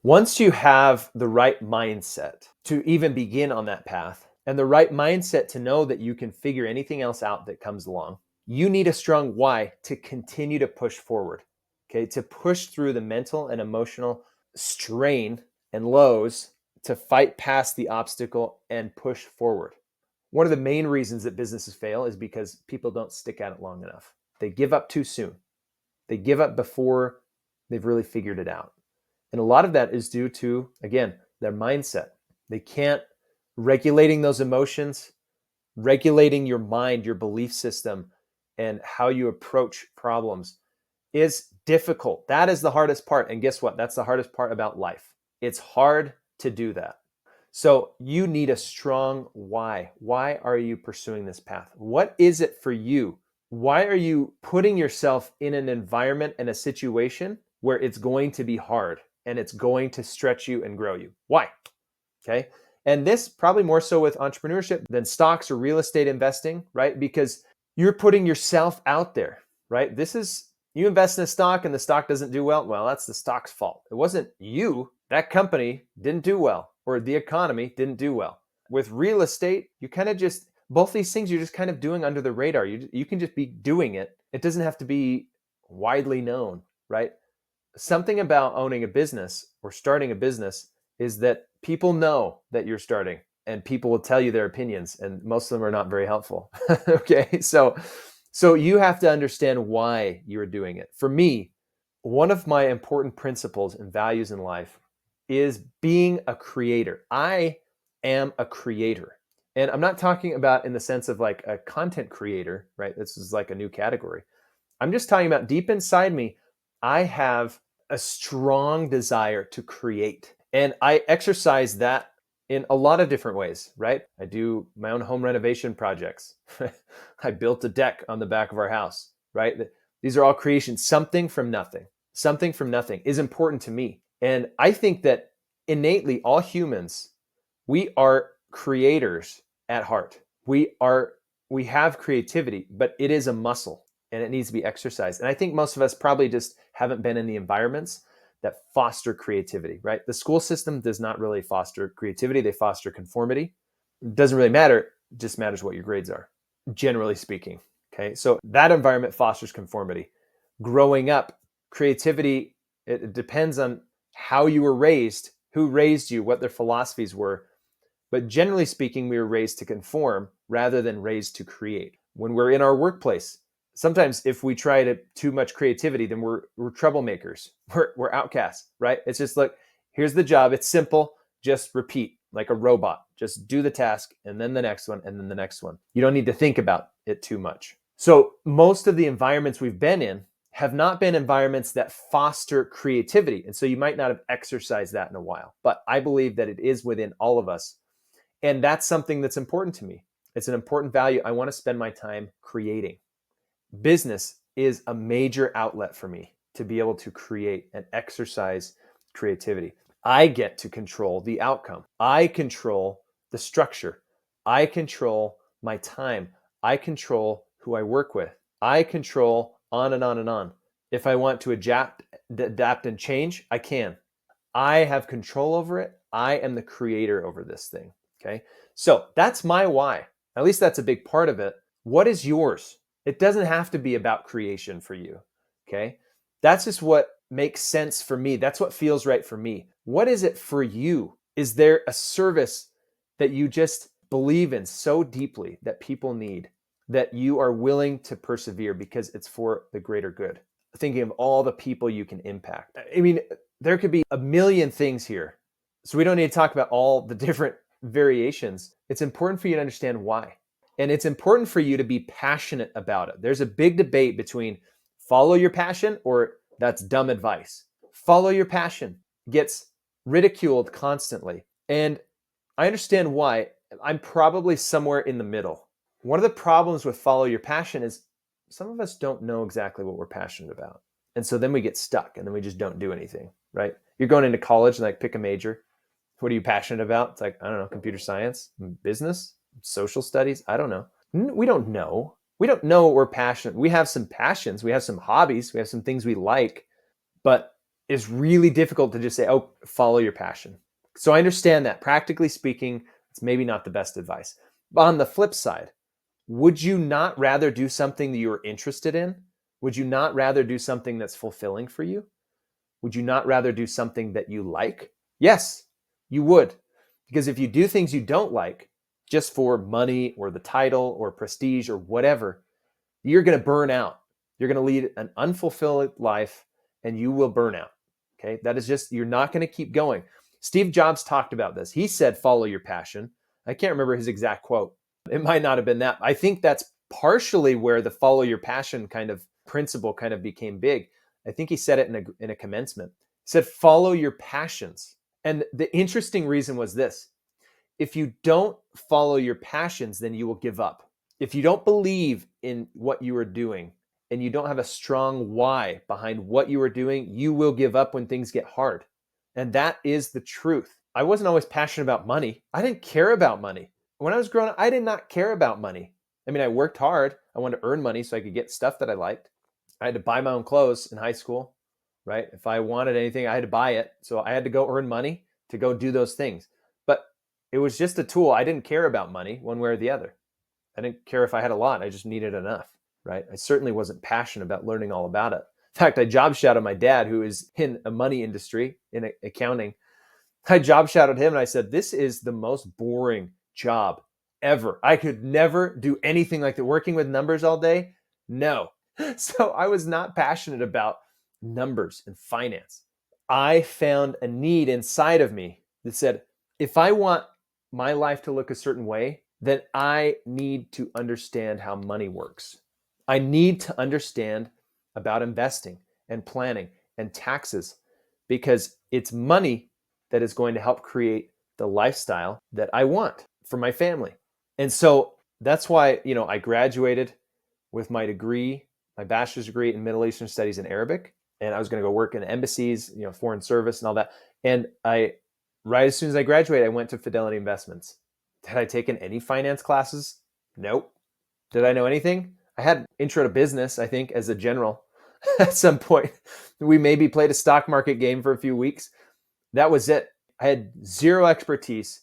Once you have the right mindset to even begin on that path and the right mindset to know that you can figure anything else out that comes along, you need a strong why to continue to push forward, okay? To push through the mental and emotional strain and lows to fight past the obstacle and push forward. One of the main reasons that businesses fail is because people don't stick at it long enough. They give up too soon. They give up before they've really figured it out. And a lot of that is due to, again, their mindset. They can't, regulating those emotions, regulating your mind, your belief system, and how you approach problems is difficult. That is the hardest part. And guess what? That's the hardest part about life. It's hard to do that. So you need a strong why. Why are you pursuing this path? What is it for you? Why are you putting yourself in an environment and a situation where it's going to be hard and it's going to stretch you and grow you? Why? Okay. And this probably more so with entrepreneurship than stocks or real estate investing, right? Because you're putting yourself out there, right? This is, you invest in a stock and the stock doesn't do well. Well, that's the stock's fault. It wasn't you. That company didn't do well, or the economy didn't do well. With real estate, you kind of just, both these things you're just kind of doing under the radar. You can just be doing it. It doesn't have to be widely known, right? Something about owning a business or starting a business is that people know that you're starting and people will tell you their opinions, and most of them are not very helpful. Okay. So you have to understand why you're doing it. For me, one of my important principles and values in life is being a creator. I am a creator. And I'm not talking about in the sense of like a content creator, right? This is like a new category. I'm just talking about deep inside me, I have a strong desire to create. And I exercise that in a lot of different ways, right? I do my own home renovation projects. I built a deck on the back of our house, right? These are all creations. Something from nothing is important to me. And I think that innately all humans, we are creators at heart. We have creativity, but it is a muscle and it needs to be exercised. And I think most of us probably just haven't been in the environments that foster creativity, right? The school system does not really foster creativity. They foster conformity. It doesn't really matter. It just matters what your grades are, generally speaking. Okay. So that environment fosters conformity. Growing up, creativity, it depends on how you were raised, who raised you, what their philosophies were. But generally speaking, we were raised to conform rather than raised to create. When we're in our workplace, sometimes if we try to too much creativity, then we're troublemakers. We're outcasts, right? It's just like, here's the job. It's simple. Just repeat like a robot. Just do the task and then the next one and then the next one. You don't need to think about it too much. So most of the environments we've been in have not been environments that foster creativity. And so you might not have exercised that in a while, but I believe that it is within all of us. And that's something that's important to me. It's an important value. I want to spend my time creating. Business is a major outlet for me to be able to create and exercise creativity. I get to control the outcome. I control the structure. I control my time. I control who I work with. I control on and on and on. If I want to adapt and change, I can. I have control over it. I am the creator over this thing. Okay. So that's my why. At least that's a big part of it. What is yours? It doesn't have to be about creation for you. Okay. That's just what makes sense for me. That's what feels right for me. What is it for you? Is there a service that you just believe in so deeply that people need, that you are willing to persevere because it's for the greater good? Thinking of all the people you can impact. I mean, there could be a million things here. So we don't need to talk about all the different variations. It's important for you to understand why. And it's important for you to be passionate about it. There's a big debate between follow your passion or that's dumb advice. Follow your passion gets ridiculed constantly. And I understand why. I'm probably somewhere in the middle. One of the problems with follow your passion is some of us don't know exactly what we're passionate about. And so then we get stuck and then we just don't do anything, right? You're going into college and like pick a major. What are you passionate about? It's like, I don't know, computer science, business, social studies. I don't know. We don't know. We don't know what we're passionate. We have some passions. We have some hobbies. We have some things we like. But is really difficult to just say, oh, follow your passion. So I understand that practically speaking, it's maybe not the best advice. But on the flip side, would you not rather do something that you're interested in? Would you not rather do something that's fulfilling for you? Would you not rather do something that you like? Yes, you would. Because if you do things you don't like just for money or the title or prestige or whatever, you're going to burn out. You're going to lead an unfulfilled life and you will burn out. Okay. That is just, you're not going to keep going. Steve Jobs talked about this. He said, follow your passion. I can't remember his exact quote. It might not have been that. I think that's partially where the follow your passion kind of principle kind of became big. I think he said it in a commencement. He said, follow your passions. And the interesting reason was this: if you don't follow your passions, then you will give up. If you don't believe in what you are doing and you don't have a strong why behind what you are doing, you will give up when things get hard. And that is the truth. I wasn't always passionate about money. I didn't care about money. When I was growing up, I did not care about money. I mean, I worked hard. I wanted to earn money so I could get stuff that I liked. I had to buy my own clothes in high school, right? If I wanted anything, I had to buy it. So I had to go earn money to go do those things. But it was just a tool. I didn't care about money one way or the other. I didn't care if I had a lot. I just needed enough, right? I certainly wasn't passionate about learning all about it. In fact, I job shadowed my dad, who is in a money industry, in accounting. I job shadowed him and I said, this is the most boring job ever. I could never do anything like that. Working with numbers all day? No. So I was not passionate about numbers and finance. I found a need inside of me that said, if I want my life to look a certain way, then I need to understand how money works. I need to understand about investing and planning and taxes, because it's money that is going to help create the lifestyle that I want for my family. And so that's why, I graduated with my degree, my bachelor's degree in Middle Eastern Studies and Arabic. And I was going to go work in embassies, foreign service and all that. And right as soon as I graduated, I went to Fidelity Investments. Had I taken any finance classes? Nope. Did I know anything? I had intro to business, I think, as a general at some point. We maybe played a stock market game for a few weeks. That was it. I had zero expertise,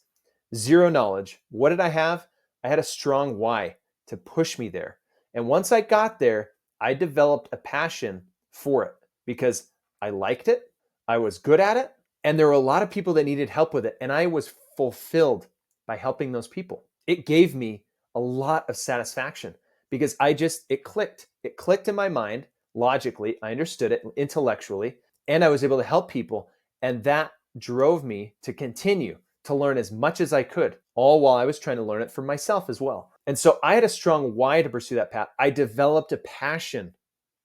zero knowledge. What did I have? I had a strong why to push me there. And once I got there, I developed a passion for it because I liked it, I was good at it, and there were a lot of people that needed help with it. And I was fulfilled by helping those people. It gave me a lot of satisfaction because it clicked. It clicked in my mind logically. I understood it intellectually, and I was able to help people. And that drove me to continue to learn as much as I could, all while I was trying to learn it for myself as well. And so I had a strong why to pursue that path. I developed a passion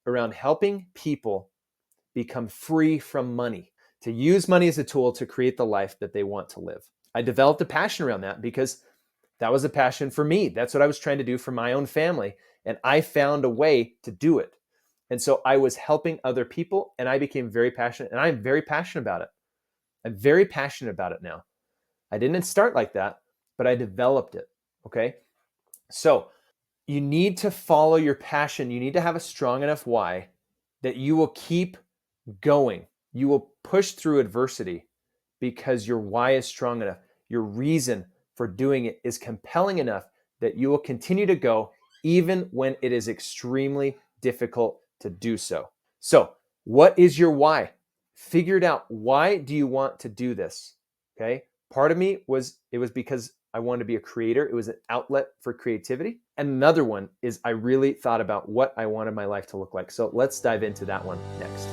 around helping people become free from money, to use money as a tool to create the life that they want to live. I developed a passion around that because that was a passion for me. That's what I was trying to do for my own family. And I found a way to do it. And so I was helping other people and I became very passionate, and I'm very passionate about it. I'm very passionate about it now. I didn't start like that, but I developed it. Okay. So you need to follow your passion. You need to have a strong enough why that you will keep going. You will push through adversity because your why is strong enough. Your reason for doing it is compelling enough that you will continue to go even when it is extremely difficult to do so. So, what is your why? Figure it out. Why do you want to do this? Okay. Part of me was because I wanted to be a creator. It was an outlet for creativity. And another one is I really thought about what I wanted my life to look like. So let's dive into that one next.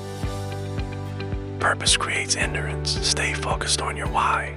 Purpose creates endurance. Stay focused on your why.